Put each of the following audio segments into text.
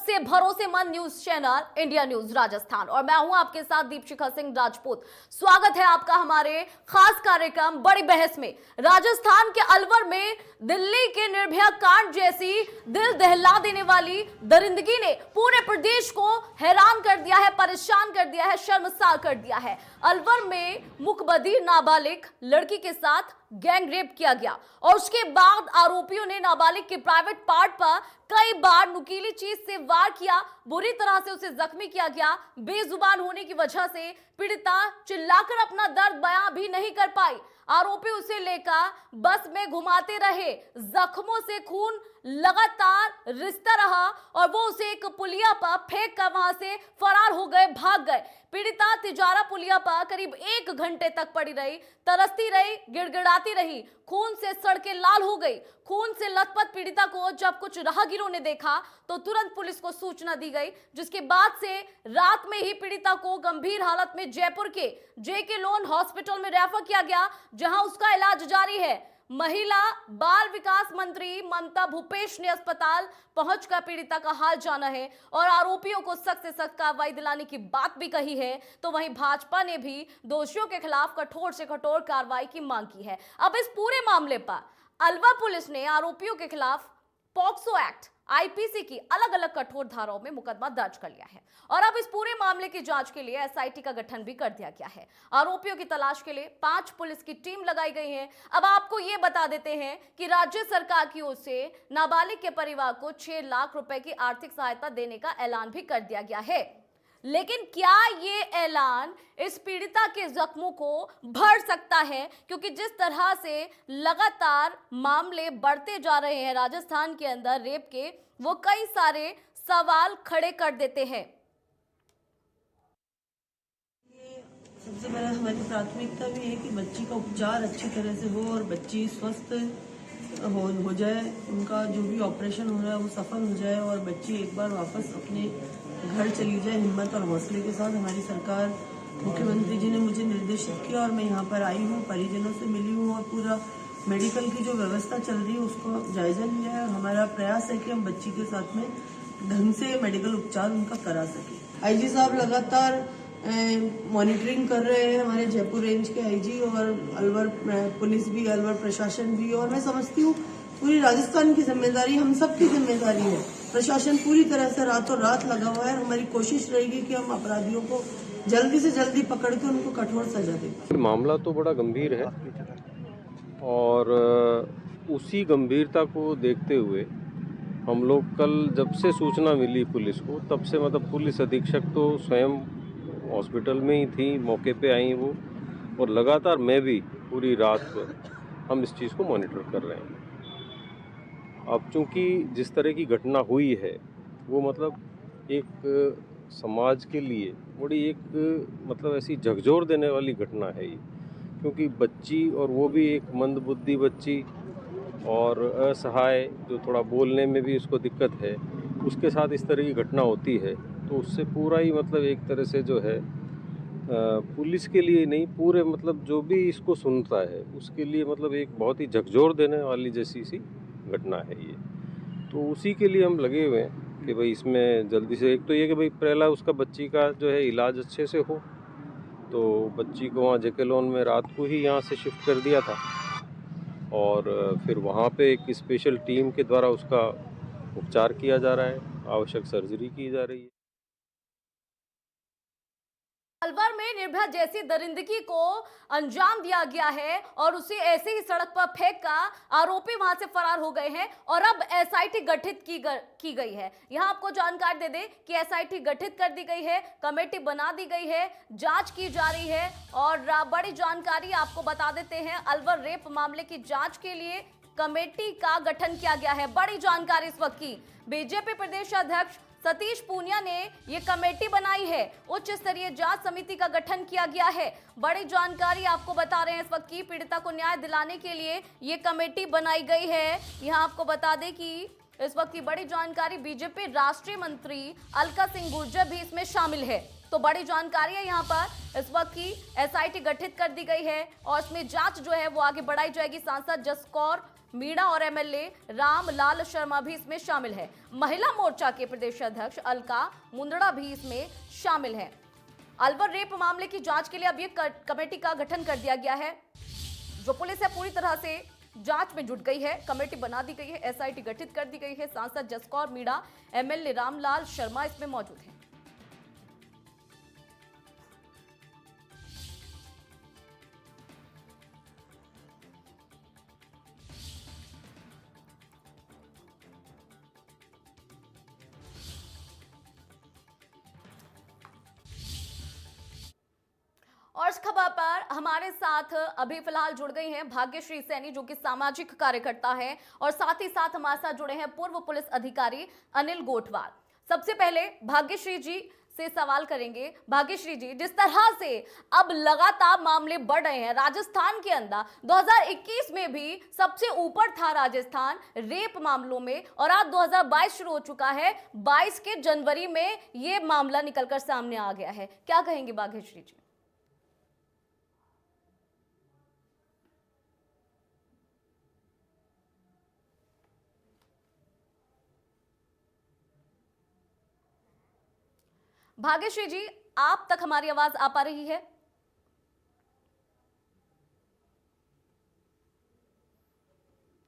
सबसे भरोसेमंद news channel India news Rajasthan और मैं हूं आपके साथ दीपशिखा सिंह राजपूत। स्वागत है आपका हमारे खास कार्यक्रम बड़ी बहस में। राजस्थान के अलवर में दिल्ली के निर्भया कांड जैसी दिल दहला देने वाली दरिंदगी ने पूरे प्रदेश को हैरान कर दिया है, परेशान कर दिया है, शर्मसार कर दिया है। अलवर में मुकबधीर नाबालिग लड़की के साथ गैंग रेप किया गया और उसके बाद आरोपियों ने नाबालिग के प्राइवेट पार्ट पर कई बार नुकीली चीज से वार किया, बुरी तरह से उसे जख्मी किया गया। बेजुबान होने की वजह से पीड़िता चिल्लाकर अपना दर्द बयां भी नहीं कर पाई। आरोपी उसे लेकर बस में घुमाते रहे, जख्मों से खून लगातार रिसता रहा और वो उसे एक पुलिया पर फेंक कर वहां से फरार हो गए, भाग गए। पीड़िता तिजारा पुलिया पर करीब 1 घंटे तक पड़ी रही, तरसती रही, गिड़गिड़ाती रही, खून से सड़के लाल हो गई। खून से लथपथ पीड़िता को जब कुछ राहगीरों ने देखा तो तुरंत पुलिस को सूचना दी गई, जिसके बाद से रात में ही पीड़िता को गंभीर हालत में जयपुर के जेके लोन हॉस्पिटल में रेफर किया गया, जहां उसका इलाज जारी है। महिला बाल विकास मंत्री ममता भूपेश ने अस्पताल पहुंचकर पीड़िता का हाल जाना है और आरोपियों को सख्त से सख्त कार्रवाई दिलाने की बात भी कही है। तो वहीं भाजपा ने भी दोषियों के खिलाफ कठोर से कठोर कार्रवाई की मांग की है। अब इस पूरे मामले पर अलवर पुलिस ने आरोपियों के खिलाफ पॉक्सो एक्ट, आईपीसी की अलग अलग कठोर धाराओं में मुकदमा दर्ज कर लिया है और अब इस पूरे मामले की जांच के लिए एसआईटी का गठन भी कर दिया गया है। आरोपियों की तलाश के लिए 5 पुलिस की टीम लगाई गई है। अब आपको ये बता देते हैं कि राज्य सरकार की ओर से नाबालिग के परिवार को 6 लाख रुपए की आर्थिक सहायता देने का ऐलान भी कर दिया गया है। लेकिन क्या ये ऐलान इस पीड़िता के जख्मों को भर सकता है? क्योंकि जिस तरह से लगातार मामले बढ़ते जा रहे हैं राजस्थान के अंदर रेप के, वो कई सारे सवाल खड़े कर देते हैं। सबसे पहले हमारी प्राथमिकता भी है कि बच्ची का उपचार अच्छी तरह से हो और बच्ची स्वस्थ हो जाए, उनका जो भी ऑपरेशन हो रहा है वो सफल हो जाए और बच्ची एक बार वापस अपने घर चली जाए हिम्मत और हौसले के साथ। हमारी सरकार, मुख्यमंत्री जी ने मुझे निर्देशित किया और मैं यहाँ पर आई हूँ, परिजनों से मिली हूँ और पूरा मेडिकल की जो व्यवस्था चल रही है उसको जायजा लिया है और हमारा प्रयास है कि हम बच्ची के साथ में ढंग से मेडिकल उपचार उनका करा सके। आईजी साहब लगातार मॉनिटरिंग कर रहे हैं, हमारे जयपुर रेंज के आईजी और अलवर पुलिस भी, अलवर प्रशासन भी, और मैं समझती हूँ पूरी राजस्थान की जिम्मेदारी, हम सब की जिम्मेदारी है। प्रशासन पूरी तरह से रातों रात लगा हुआ है। हमारी कोशिश रहेगी कि हम अपराधियों को जल्दी से जल्दी पकड़ के उनको कठोर सजा दें। मामला तो बड़ा गंभीर है और उसी गंभीरता को देखते हुए हम लोग कल जब से सूचना मिली पुलिस को, तब से मतलब पुलिस अधीक्षक तो स्वयं हॉस्पिटल में ही थी, मौके पे आई वो, और लगातार मैं भी पूरी रात हम इस चीज़ को मॉनिटर कर रहे हैं। अब चूंकि जिस तरह की घटना हुई है वो मतलब एक समाज के लिए बड़ी एक मतलब ऐसी झकझोर देने वाली घटना है ये, क्योंकि बच्ची, और वो भी एक मंदबुद्धि बच्ची और असहाय, जो थोड़ा बोलने में भी उसको दिक्कत है, उसके साथ इस तरह की घटना होती है तो उससे पूरा ही मतलब एक तरह से जो है पुलिस के लिए नहीं, पूरे मतलब जो भी इसको सुनता है उसके लिए मतलब एक बहुत ही झकझोर देने वाली जैसी सी घटना है ये। तो उसी के लिए हम लगे हुए हैं कि भाई इसमें जल्दी से, एक तो ये कि भाई पहला उसका बच्ची का जो है इलाज अच्छे से हो, तो बच्ची को वहाँ जेके लोन में रात को ही यहाँ से शिफ्ट कर दिया था और फिर वहाँ पे एक स्पेशल टीम के द्वारा उसका उपचार किया जा रहा है, आवश्यक सर्जरी की जा रही है। अलवर में निर्भया जैसी दरिंदगी को अंजाम दिया गया है और उसे ऐसे ही सड़क पर फेंक कर आरोपी वहां से फरार हो गए हैं और अब एसआईटी गठित की गई है। यहां आपको जानकारी दे दें कि एसआईटी गठित कर दी गई है, कमेटी बना दी गई है, जांच की जा रही है और बड़ी जानकारी आपको बता देते हैं, अलवर रेप मामले की जांच के लिए कमेटी का गठन किया गया है। बड़ी जानकारी इस वक्त की, बीजेपी प्रदेश अध्यक्ष सतीश पूनिया ने यह कमेटी बनाई है, उच्च स्तरीय जांच समिति का गठन किया गया है। बड़ी जानकारी आपको बता रहे हैं इस वक्त की, पीड़िता को न्याय दिलाने के लिए यह कमेटी बनाई गई है। यहां आपको बता दें कि इस वक्त की बड़ी जानकारी, बीजेपी राष्ट्रीय मंत्री अलका सिंह गुर्जर भी इसमें शामिल है। तो बड़ी जानकारी है यहाँ पर इस वक्त की एसआईटी गठित कर दी गई है और इसमें जांच जो है वो आगे बढ़ाई जाएगी। सांसद जसकौर मीणा और एमएलए रामलाल शर्मा भी इसमें शामिल है। महिला मोर्चा के प्रदेश अध्यक्ष अलका मुंदड़ा भी इसमें शामिल है। अलवर रेप मामले की जांच के लिए अब ये कमेटी का गठन कर दिया गया है। जो पुलिस है पूरी तरह से जांच में जुट गई है। कमेटी बना दी गई है, एसआईटी गठित कर दी गई है। सांसद जसकौर मीणा, एमएलए रामलाल शर्मा इसमें मौजूद हैं। और इस खबर पर हमारे साथ अभी फिलहाल जुड़ गई हैं भाग्यश्री सैनी, जो कि सामाजिक कार्यकर्ता हैं, और साथ ही साथ हमारे साथ जुड़े हैं पूर्व पुलिस अधिकारी अनिल गोठवाल। सबसे पहले भाग्यश्री जी से सवाल करेंगे। भाग्यश्री जी, जिस तरह से अब लगातार मामले बढ़ रहे हैं राजस्थान के अंदर, 2021 में भी सबसे ऊपर था राजस्थान रेप मामलों में, और आज 2022 शुरू हो चुका है। 22 के जनवरी में ये मामला निकलकर सामने आ गया है। क्या कहेंगे भाग्यश्री जी? भाग्यश्री जी, आप तक हमारी आवाज आ पा रही है?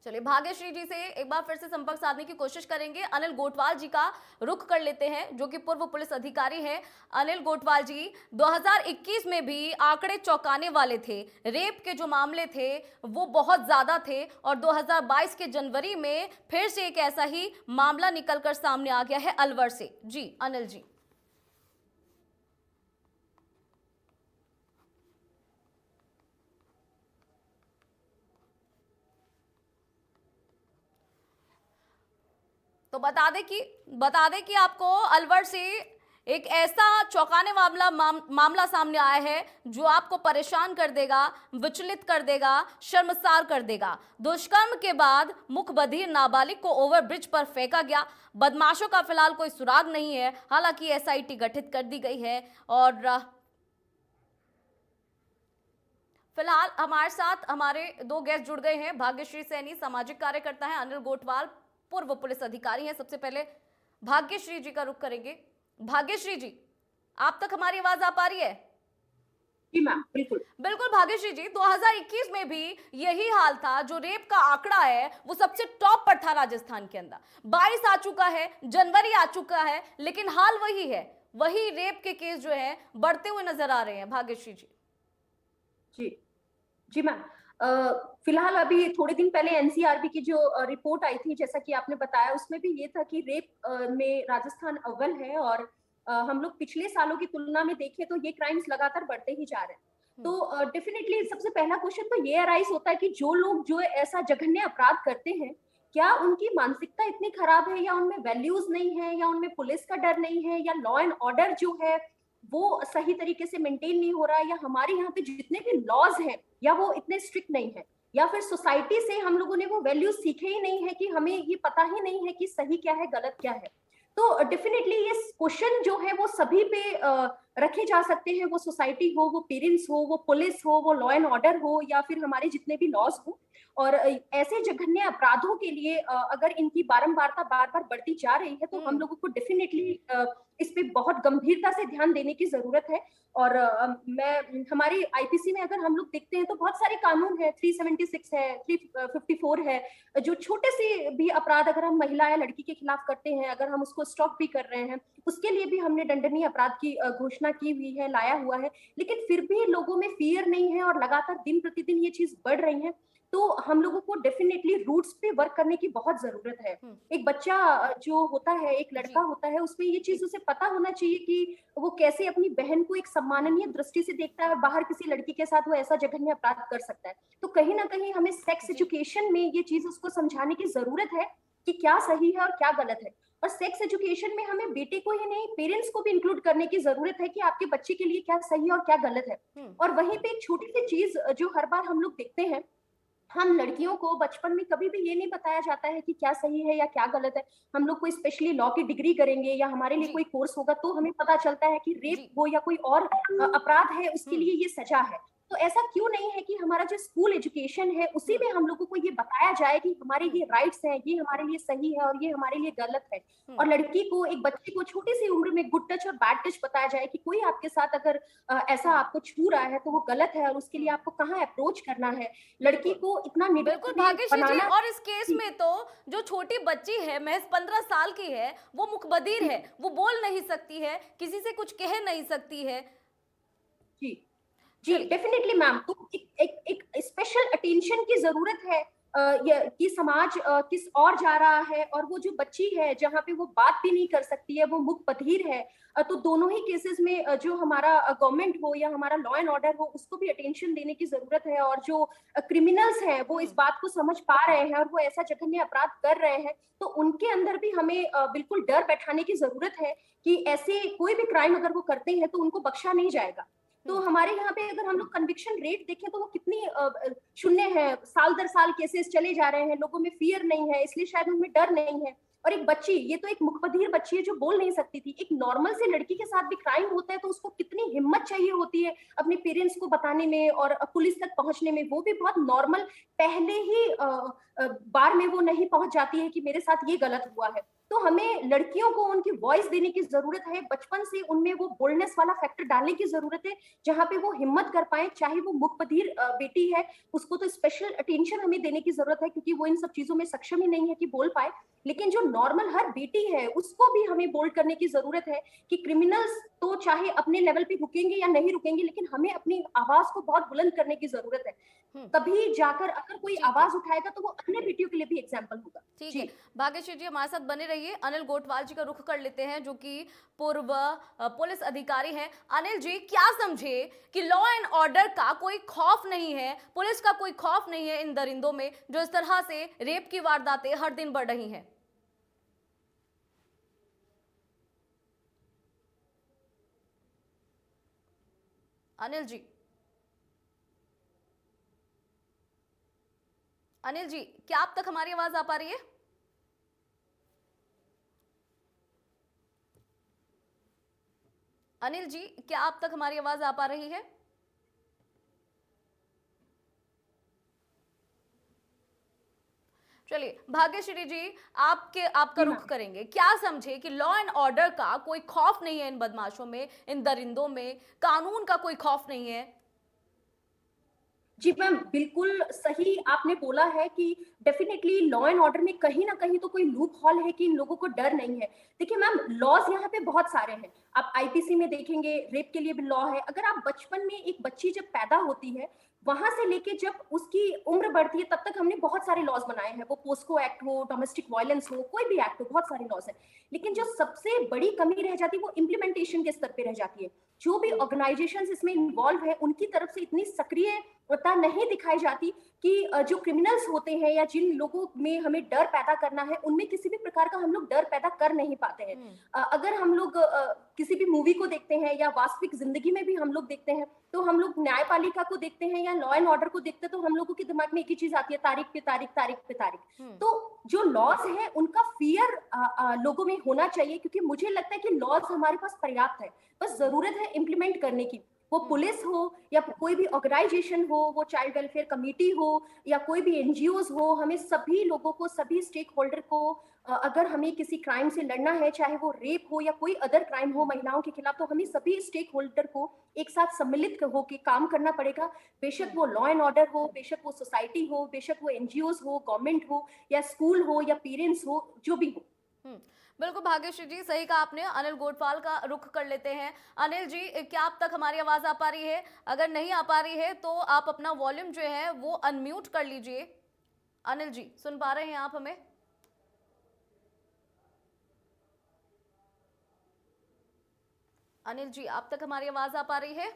चलिए, भाग्यश्री जी से एक बार फिर से संपर्क साधने की कोशिश करेंगे। अनिल गोठवाल जी का रुख कर लेते हैं, जो कि पूर्व पुलिस अधिकारी हैं। अनिल गोठवाल जी, 2021 में भी आंकड़े चौंकाने वाले थे। रेप के जो मामले थे वो बहुत ज्यादा थे, और 2022 के जनवरी में फिर से एक ऐसा ही मामला निकलकर सामने आ गया है अलवर से। जी अनिल जी। तो बता दें कि आपको अलवर से एक ऐसा चौंकाने वाला मामला सामने आया है जो आपको परेशान कर देगा, विचलित कर देगा, शर्मसार कर देगा। दुष्कर्म के बाद मुख बधिर नाबालिग को ओवरब्रिज पर फेंका गया। बदमाशों का फिलहाल कोई सुराग नहीं है, हालांकि एसआईटी गठित कर दी गई है। और फिलहाल हमारे साथ हमारे दो गेस्ट जुड़ गए हैं। भाग्यश्री सैनी सामाजिक कार्यकर्ता हैं, अनिल गोठवाल पूर्व पुलिस अधिकारी हैं। सबसे पहले भाग्यश्री जी का रुख करेंगे। भाग्यश्री जी, आप तक हमारी आवाज आ पा रही है? जी मैम, बिल्कुल बिल्कुल। भाग्यश्री जी, 2021 में भी यही हाल था। जो रेप का आंकड़ा है वो सबसे टॉप पर था राजस्थान के अंदर। 22 आ चुका है, जनवरी आ चुका है, लेकिन हाल वही है। वही रेप के केस जो है बढ़ते हुए नजर आ रहे हैं। भाग्यश्री जी। जी जी मैम, फिलहाल अभी थोड़े दिन पहले एनसीआरबी की जो रिपोर्ट आई थी, जैसा कि आपने बताया, उसमें भी ये था कि रेप में राजस्थान अव्वल है। और हम लोग पिछले सालों की तुलना में देखें तो ये क्राइम्स लगातार बढ़ते ही जा रहे हैं। तो डेफिनेटली सबसे पहला क्वेश्चन तो ये अराइज होता है कि जो लोग जो ऐसा जघन्य अपराध करते हैं, क्या उनकी मानसिकता इतनी खराब है, या उनमें वैल्यूज नहीं है, या उनमें पुलिस का डर नहीं है, या लॉ एंड ऑर्डर जो है वो सही तरीके से मेंटेन नहीं हो रहा है, या हमारे यहाँ पे जितने भी लॉज हैं या वो इतने स्ट्रिक्ट नहीं है, या फिर सोसाइटी से हम लोगों ने वो वैल्यूज सीखे ही नहीं है कि हमें ये पता ही नहीं है कि सही क्या है गलत क्या है। तो डेफिनेटली ये क्वेश्चन जो है वो सभी पे रखे जा सकते हैं, वो सोसाइटी हो, वो पेरेंट्स हो, वो पुलिस हो, वो लॉ एंड ऑर्डर हो, या फिर हमारे जितने भी लॉज हो। और ऐसे जघन्य अपराधों के लिए अगर इनकी बारंबारता बार बार बढ़ती जा रही है तो हम लोगों को डेफिनेटली इस पे बहुत गंभीरता से ध्यान देने की जरूरत है। और मैं हमारी आईपीसी में अगर हम लोग देखते हैं तो बहुत सारे कानून है, 376 है, 354 है, जो छोटे से भी अपराध अगर हम महिला या लड़की के खिलाफ करते हैं, अगर हम उसको स्टॉप भी कर रहे हैं, उसके लिए भी हमने दंडनीय अपराध की घोषणा की हुई है, लाया हुआ है। लेकिन फिर भी लोगों में फियर नहीं है और लगातार दिन प्रतिदिन ये चीज बढ़ रही है। तो हम लोगों को डेफिनेटली रूट्स पे वर्क करने की बहुत जरूरत है। एक बच्चा जो होता है, एक लड़का होता है, उसमें ये चीज उसे पता होना चाहिए कि वो कैसे अपनी बहन को एक सम्माननीय दृष्टि से देखता है और बाहर किसी लड़की के साथ वो ऐसा जघन्य अपराध कर सकता है। तो कहीं ना कहीं हमें सेक्स एजुकेशन में ये चीज उसको समझाने की जरूरत है कि क्या सही है और क्या गलत है। और सेक्स एजुकेशन में हमें बेटे को ही नहीं, पेरेंट्स को भी इंक्लूड करने की जरूरत है कि आपके बच्चे के लिए क्या सही और क्या गलत है। और वहीं पे एक छोटी सी चीज जो हर बार हम लोग देखते हैं, हम लड़कियों को बचपन में कभी भी ये नहीं बताया जाता है कि क्या सही है या क्या गलत है। हम लोग कोई स्पेशली लॉ की डिग्री करेंगे या हमारे लिए कोई कोर्स होगा तो हमें पता चलता है कि रेप हो या कोई और अपराध है उसके लिए ये सजा है। तो ऐसा क्यों नहीं है कि हमारा जो स्कूल एजुकेशन है उसी में हम लोगों को ये बताया जाए कि हमारे ये राइट्स हैं, ये हमारे लिए सही है और ये हमारे लिए गलत है। और लड़की को, एक बच्ची को छोटी सी उम्र में गुड टच और बैड टच बताया जाए कि कोई आपके साथ अगर ऐसा आपको छू रहा है तो वो गलत है और उसके लिए आपको कहाँ अप्रोच करना है। लड़की को इतना बिल्कुल निडर भाग्यश्री जी, बनाना। और इस केस में तो जो छोटी बच्ची है, महज 15 साल की है, वो मुखबधिर है, वो बोल नहीं सकती है, किसी से कुछ कह नहीं सकती है। जी जी, डेफिनेटली मैम। तो एक स्पेशल अटेंशन की जरूरत है ये कि समाज किस और जा रहा है, और वो जो बच्ची है जहाँ पे वो बात भी नहीं कर सकती है, वो मुख बधिर है। तो दोनों ही केसेस में जो हमारा गवर्नमेंट हो या हमारा लॉ एंड ऑर्डर हो, उसको भी अटेंशन देने की जरूरत है। और जो क्रिमिनल्स हैं वो इस बात को समझ पा रहे हैं और वो ऐसा जघन्य अपराध कर रहे हैं, तो उनके अंदर भी हमें बिल्कुल डर बैठाने की जरूरत है कि ऐसे कोई भी क्राइम अगर वो करते हैं तो उनको बख्शा नहीं जाएगा। तो हमारे यहाँ पे अगर हम लोग कन्विक्शन रेट देखें तो वो कितनी शून्य है। साल दर साल केसेस चले जा रहे हैं, लोगों में फियर नहीं है, इसलिए शायद उनमें डर नहीं है। और एक बच्ची, ये तो एक मुखबधिर बच्ची है जो बोल नहीं सकती थी, एक नॉर्मल से लड़की के साथ भी क्राइम होता है तो उसको कितनी हिम्मत चाहिए होती है अपने पेरेंट्स को बताने में और पुलिस तक पहुंचने में। वो भी बहुत नॉर्मल, पहले ही बार में वो नहीं पहुंच जाती है कि मेरे साथ ये गलत हुआ है। तो हमें लड़कियों को उनकी वॉइस देने की जरूरत है, बचपन से उनमें वो बोल्डनेस वाला फैक्टर डालने की जरूरत है जहाँ पे वो हिम्मत कर पाए। चाहे वो मुखबधिर बेटी है, उसको तो स्पेशल अटेंशन हमें देने की जरूरत है क्योंकि वो इन सब चीजों में सक्षम ही नहीं है कि बोल पाए। लेकिन जो नॉर्मल हर बेटी है उसको भी हमें बोल्ड करने की जरूरत है कि क्रिमिनल्स तो चाहे अपने लेवल पे रुकेंगे या नहीं रुकेंगे, लेकिन हमें अपनी आवाज को बहुत बुलंद करने की जरूरत है। तभी जाकर अगर कोई आवाज उठाएगा तो वो अन्य बेटियों के लिए भी एग्जाम्पल होगा। ठीक है, भाग्यश्री जी हमारे साथ बने रहिए। अनिल गोटवाल जी का रुख कर लेते हैं, जो कि पूर्व पुलिस अधिकारी हैं। अनिल जी, क्या समझे कि लॉ एंड ऑर्डर का कोई खौफ नहीं है, पुलिस का कोई खौफ नहीं है इन दरिंदों में, जो इस तरह से रेप की वारदातें हर दिन बढ़ रही हैं? अनिल जी, अनिल जी, क्या आप तक हमारी आवाज आ पा रही है? अनिल जी, क्या आप तक हमारी आवाज आ पा रही है? चलिए भाग्यश्री जी, आपका जी रुख मैम। करेंगे। क्या समझे कि लॉ एंड ऑर्डर का कोई खौफ नहीं है इन बदमाशों में, इन दरिंदों में, कानून का कोई खौफ नहीं है? जी मैम, बिल्कुल सही आपने बोला है कि डेफिनेटली लॉ एंड ऑर्डर में कहीं ना कहीं तो कोई लूप हॉल है कि इन लोगों को डर नहीं है। देखिए मैम, लॉज यहाँ पे बहुत सारे हैं। आप आईपीसी में देखेंगे, रेप के लिए भी लॉ है। अगर आप बचपन में, एक बच्ची जब पैदा होती है वहां से लेके जब उसकी उम्र बढ़ती है तब तक हमने बहुत सारे लॉज बनाए हैं। वो पोस्को एक्ट हो, डोमेस्टिक वायलेंस हो, कोई भी एक्ट हो, बहुत सारे लॉज हैं। लेकिन जो सबसे बड़ी कमी रह जाती है वो इम्प्लीमेंटेशन के स्तर पे रह जाती है। जो भी ऑर्गेनाइजेशंस इसमें इन्वॉल्व है उनकी तरफ से इतनी सक्रियता नहीं दिखाई जाती कि जो क्रिमिनल्स होते हैं या जिन लोगों में हमें डर पैदा करना है उनमें किसी भी प्रकार का हम लोग डर पैदा कर नहीं पाते हैं। अगर हम लोग किसी भी मूवी को देखते हैं या वास्तविक जिंदगी में भी हम लोग देखते हैं तो हम लोग न्यायपालिका को देखते हैं या लॉ एंड ऑर्डर को देखते हैं तो हम लोगों के दिमाग में एक ही चीज आती है, तारीख पे तारीख, तारीख पे तारीख। तो जो लॉज है उनका फियर लोगों में होना चाहिए, क्योंकि मुझे लगता है कि लॉज हमारे पास पर्याप्त है, बस जरूरत है इम्प्लीमेंट करने की। वो पुलिस हो या कोई भी ऑर्गेनाइजेशन हो, वो चाइल्ड वेलफेयर कमेटी हो या कोई भी एनजीओज हो, हमें सभी लोगों को, सभी स्टेक होल्डर को अगर हमें किसी क्राइम से लड़ना है, चाहे वो रेप हो या कोई अदर क्राइम हो महिलाओं के खिलाफ, तो हमें सभी स्टेक होल्डर को एक साथ सम्मिलित होकर काम करना पड़ेगा। बेशक वो लॉ एंड ऑर्डर हो, बेशक वो सोसाइटी हो, बेशक वो एनजीओज हो, गवर्नमेंट हो या स्कूल हो या पेरेंट्स हो, जो भी हो। बिल्कुल भाग्यश्री जी, सही कहा आपने। अनिल गोटवाल का रुख कर लेते हैं। अनिल जी, क्या आप तक हमारी आवाज आ पा रही है? अगर नहीं आ पा रही है तो आप अपना वॉल्यूम जो है वो अनम्यूट कर लीजिए। अनिल जी, सुन पा रहे हैं आप हमें? अनिल जी, आप तक हमारी आवाज आ पा रही है?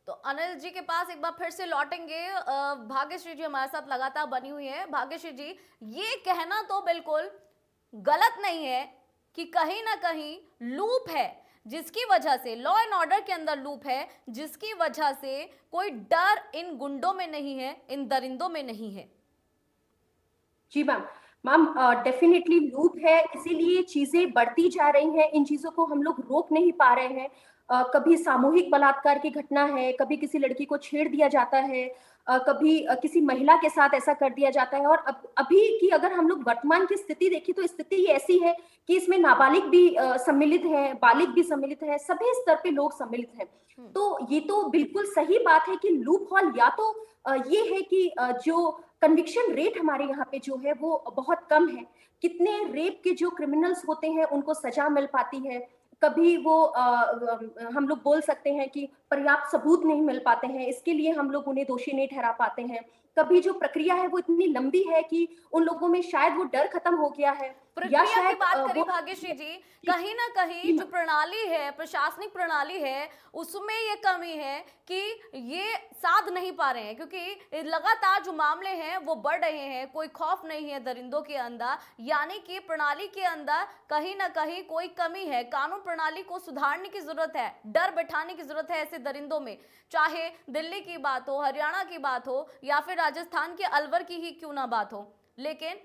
तो अनिल जी के पास एक बार फिर से लौटेंगे। भाग्यश्री जी हमारे साथ लगातार बनी हुई है। भाग्यश्री जी, ये कहना तो बिल्कुल गलत नहीं है कि कहीं ना कहीं लूप है, जिसकी वजह से लॉ एंड ऑर्डर के अंदर लूप है, जिसकी वजह से कोई डर इन गुंडों में नहीं है, इन दरिंदों में नहीं है। जी मैम, मैम डेफिनेटली लूप है, इसीलिए चीजें बढ़ती जा रही हैं, इन चीजों को हम लोग रोक नहीं पा रहे हैं। कभी सामूहिक बलात्कार की घटना है, कभी किसी लड़की को छेड़ दिया जाता है, कभी किसी महिला के साथ ऐसा कर दिया जाता है। और अभी की अगर हम लोग वर्तमान की स्थिति देखें तो स्थिति ऐसी है कि इसमें नाबालिग भी सम्मिलित है, बालिग भी सम्मिलित है, सभी स्तर पे लोग सम्मिलित हैं। तो ये तो बिल्कुल सही बात है कि लूप हॉल या तो ये है कि जो कन्विक्शन रेट हमारे यहाँ पे जो है वो बहुत कम है। कितने रेप के जो क्रिमिनल्स होते हैं उनको सजा मिल पाती है, कभी वो हम लोग बोल सकते हैं कि पर्याप्त सबूत नहीं मिल पाते हैं, इसके लिए हम लोग उन्हें दोषी नहीं ठहरा पाते हैं। कभी जो प्रक्रिया है वो इतनी लंबी है कि उन लोगों में शायद वो डर खत्म हो गया है, या प्रक्रिया की शायद बात करें वो भाग्यश्री जी, कहीं ना कहीं जो प्रणाली है, प्रशासनिक प्रणाली है, उसमें ये कमी है कि ये साध नहीं पा रहे हैं, क्योंकि लगातार जो मामले हैं वो बढ़ रहे हैं, कोई खौफ नहीं है दरिंदों के अंदर, यानी कि प्रणाली के अंदर कहीं ना कहीं कोई कमी है। कानून प्रणाली को सुधारने की जरूरत है, डर बैठाने की जरूरत है ऐसे दरिंदों में, चाहे दिल्ली की बात हो, हरियाणा की बात हो, या फिर राजस्थान के अलवर की ही क्यों ना बात हो। लेकिन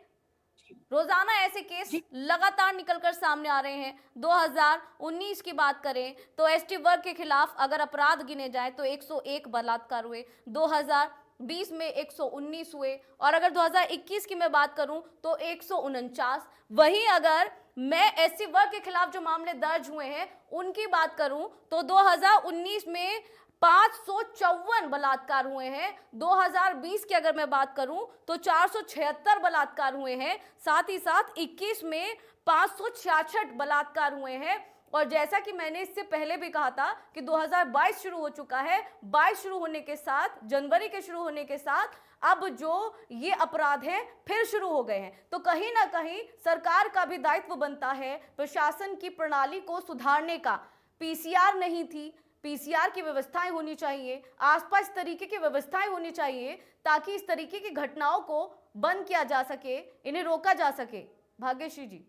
रोजाना ऐसे केस लगातार निकलकर सामने आ रहे हैं। 2019 की बात करें तो एसटी वर्ग के खिलाफ अगर अपराध गिने जाए तो 101 बलात्कार हुए, 2020 में 119 हुए, और अगर 2021 की मैं बात करूं तो 149। वहीं अगर मैं एससी वर्ग के खिलाफ जो मामले दर्ज हुए हैं उनकी बात करूं तो 2019 में 554 बलात्कार हुए हैं, 2020 की अगर मैं बात करूं तो 476 बलात्कार हुए हैं, साथ ही साथ 21 में 566 बलात्कार हुए हैं। और जैसा कि मैंने इससे पहले भी कहा था कि 2022 शुरू हो चुका है, 22 शुरू होने के साथ, जनवरी के शुरू होने के साथ अब जो ये अपराध हैं फिर शुरू हो गए हैं। तो कहीं ना कहीं सरकार का भी दायित्व बनता है प्रशासन की प्रणाली को सुधारने का। पीसीआर नहीं थी, पीसीआर की व्यवस्थाएं होनी चाहिए, आसपास तरीके की व्यवस्थाएं होनी चाहिए, ताकि इस तरीके की घटनाओं को बंद किया जा सके, इन्हें रोका जा सके। भाग्यश्री जी।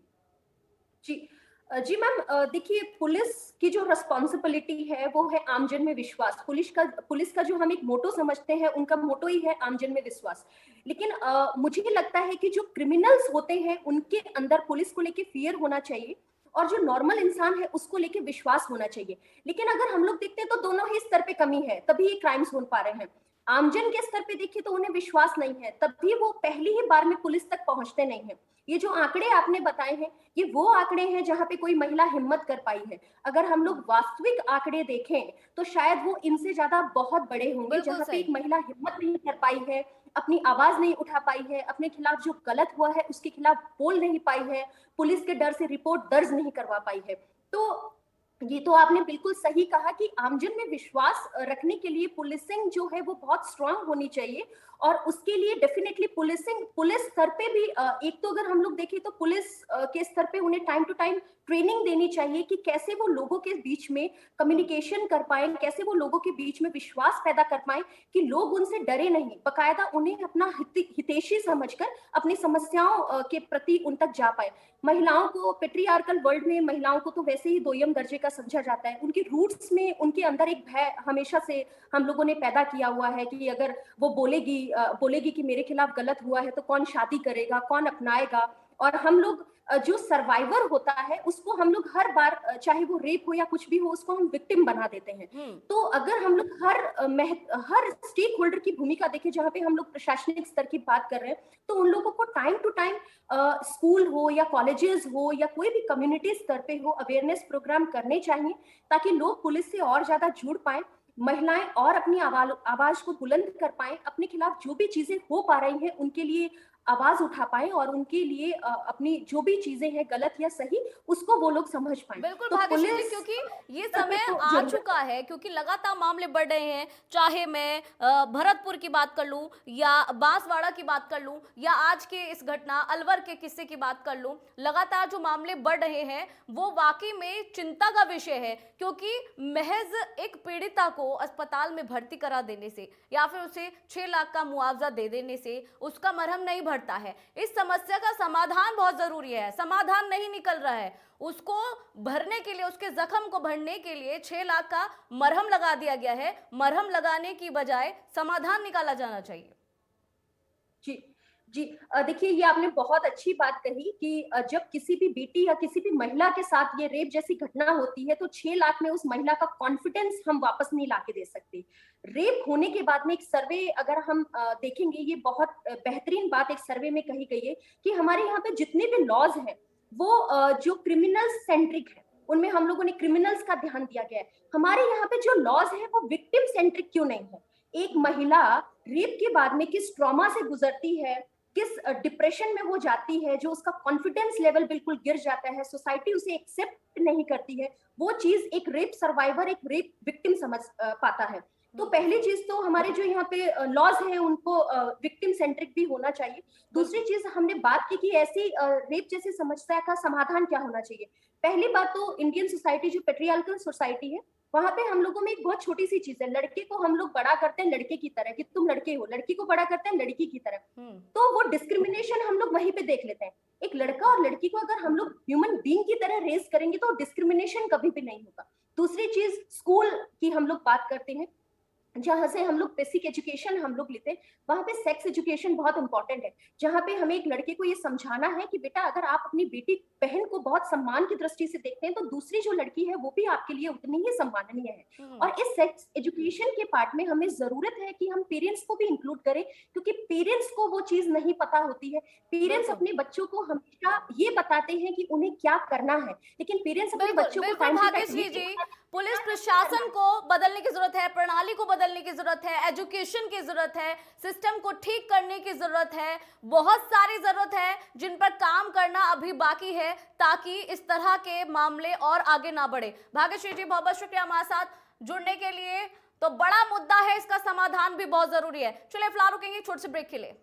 जी जी मैम, देखिए पुलिस की जो रिस्पॉन्सिबिलिटी है वो है आमजन में विश्वास। पुलिस का जो हम एक मोटो समझते हैं, उनका मोटो ही है आमजन में विश्वास। लेकिन मुझे लगता है कि जो क्रिमिनल्स होते हैं उनके अंदर पुलिस को लेके फियर होना चाहिए, और जो नॉर्मल इंसान है उसको लेके विश्वास होना चाहिए। लेकिन अगर हम लोग देखते हैं तो दोनों ही स्तर पे कमी है, तभी ये क्राइम्स हो पा रहे हैं। आमजन के स्तर पे देखिए तो उन्हें विश्वास नहीं है, तभी वो पहली ही बार में पुलिस तक पहुंचते नहीं है। ये जो आंकड़े आपने बताए हैं, ये वो आंकड़े हैं जहां पे कोई महिला हिम्मत कर पाई है। अगर हम लोग वास्तविक आंकड़े देखें तो शायद वो इनसे ज्यादा बहुत बड़े होंगे, बिल्कुल जहां पे सही। एक महिला हिम्मत नहीं कर पाई है, अपनी आवाज नहीं उठा पाई है, अपने खिलाफ जो गलत हुआ है उसके खिलाफ बोल नहीं पाई है, पुलिस के डर से रिपोर्ट दर्ज नहीं करवा पाई है। तो ये तो आपने बिल्कुल सही कहा कि आमजन में विश्वास रखने के लिए पुलिसिंग जो है वो बहुत स्ट्रांग होनी चाहिए, और उसके लिए डेफिनेटली पुलिस स्तर पे भी एक तो अगर हम लोग देखें तो पुलिस के स्तर पे उन्हें टाइम टू टाइम ट्रेनिंग देनी चाहिए कि कैसे वो लोगों के बीच में कम्युनिकेशन कर पाए, कैसे वो लोगों के बीच में विश्वास पैदा कर पाए कि लोग उनसे डरे नहीं, बकायदा उन्हें अपना हितैषी समझकर अपनी समस्याओं के प्रति उन तक जा पाए। महिलाओं को पेट्रियार्कल वर्ल्ड में महिलाओं को तो वैसे ही दोयम दर्जे का समझा जाता है। उनके रूट्स में उनके अंदर एक भय हमेशा से हम लोगों ने पैदा किया हुआ है कि अगर वो बोलेगी कि मेरे खिलाफ गलत हुआ है तो कौन शादी करेगा, कौन अपनाएगा। और हम लोग जो सर्वाइवर होता है उसको हम लोग हर बार चाहे वो रेप हो या कुछ भी हो उसको हम विक्टिम बना देते हैं। तो अगर हम लोग हर स्टेक होल्डर की भूमिका देखें, जहां पे हम लोग प्रशासनिक स्तर की बात कर रहे हैं, तो उन लोगों को टाइम टू टाइम स्कूल हो या कॉलेजेस हो या कोई भी कम्युनिटी स्तर पे हो अवेयरनेस प्रोग्राम करने चाहिए, ताकि लोग पुलिस से और ज्यादा जुड़ पाए, महिलाएं और अपनी आवाज को बुलंद कर पाए, अपने खिलाफ जो भी चीजें हो पा रही हैं उनके लिए आवाज उठा पाए, और उनके लिए अपनी जो भी चीजें हैं गलत या सही उसको वो लोग समझ पाए। बिल्कुल तो भाग्यश्री जी, पुलिस क्योंकि ये स्तर पे समय तो आ जरूरत चुका है, क्योंकि लगातार मामले बढ़ रहे हैं, चाहे मैं भरतपुर की बात कर लूं या बांसवाड़ा की बात कर लूं या आज के इस घटना अलवर के किस्से की बात कर लूं, लगातार जो मामले बढ़ रहे हैं वो वाकई में चिंता का विषय है। क्योंकि महज एक पीड़िता को अस्पताल में भर्ती करा देने से या फिर उसे 6 लाख का मुआवजा दे देने से उसका मरहम नहीं भरता है। इस समस्या का समाधान बहुत जरूरी है, समाधान नहीं निकल रहा है, उसको भरने के लिए, उसके जख्म को भरने के लिए 6 लाख का मरहम लगा दिया गया है। मरहम लगाने की बजाय समाधान निकाला जाना चाहिए। जी जी देखिए, ये आपने बहुत अच्छी बात कही कि जब किसी भी बेटी या किसी भी महिला के साथ ये रेप जैसी घटना होती है तो 6 लाख में उस महिला का कॉन्फिडेंस हम वापस नहीं लाके दे सकते। रेप होने के बाद में एक सर्वे अगर हम देखेंगे, ये बहुत बेहतरीन बात एक सर्वे में कही गई है कि हमारे यहाँ पे जितने भी लॉज हैं वो जो क्रिमिनल सेंट्रिक है, उनमें हम लोगों ने क्रिमिनल्स का ध्यान दिया गया है। हमारे यहाँ पे जो लॉज है वो विक्टिम सेंट्रिक क्यों नहीं है? एक महिला रेप के बाद में किस ट्रॉमा से गुजरती है, किस डिप्रेशन में वो जाती है, जो उसका कॉन्फिडेंस लेवल बिल्कुल गिर जाता है, सोसाइटी उसे एक्सेप्ट नहीं करती है, वो चीज एक रेप सर्वाइवर, एक रेप विक्टिम समझ पाता है। तो पहली चीज तो हमारे जो यहाँ पे लॉज हैं उनको विक्टिम सेंट्रिक भी होना चाहिए। दूसरी चीज हमने बात की कि ऐसी रेप जैसी समस्या का समाधान क्या होना चाहिए। पहली बात तो इंडियन सोसाइटी जो पेट्रियार्कल सोसाइटी है, वहां पे हम लोगों में एक बहुत छोटी सी चीज है, लड़के को हम लोग बड़ा करते हैं लड़के की तरह कि तुम लड़के हो, लड़की को बड़ा करते हैं लड़की की तरह। तो वो डिस्क्रिमिनेशन हम लोग वहीं पे देख लेते हैं। एक लड़का और लड़की को अगर हम लोग ह्यूमन बीइंग की तरह रेस करेंगे तो डिस्क्रिमिनेशन कभी भी नहीं होगा। दूसरी चीज स्कूल की हम लोग बात करते हैं, जहां से हम लोग बेसिक एजुकेशन हम लोग लेते हैं, वहां पे सेक्स एजुकेशन बहुत इंपॉर्टेंट है, जहां पे हमें एक लड़के को ये समझाना है कि बेटा अगर आप अपनी बेटी बहन को बहुत सम्मान की दृष्टि से देखते हैं तो दूसरी जो लड़की है वो भी आपके लिए उतनी ही सम्माननीय है। और इस सेक्स एजुकेशन के पार्ट में हमें जरूरत है कि हम पेरेंट्स को भी इंक्लूड करें, क्योंकि पेरेंट्स को वो चीज नहीं पता होती है। पेरेंट्स अपने बच्चों को हमेशा ये बताते हैं कि उन्हें क्या करना है, लेकिन पेरेंट्स अपने बच्चों को टाइम टू टाइम पुलिस प्रशासन को बदलने की जरूरत है, प्रणाली को बदलने की जरूरत है, एजुकेशन की जरूरत है, सिस्टम को ठीक करने की जरूरत है, बहुत सारी जरूरत है जिन पर काम करना अभी बाकी है ताकि इस तरह के मामले और आगे ना बढ़े। भाग्यश्री जी, बहुत बहुत शुक्रिया हमारे साथ जुड़ने के लिए। तो बड़ा मुद्दा है, इसका समाधान भी बहुत जरूरी है। चलिए फिलहाल रुकेंगे छोटे से ब्रेक के लिए।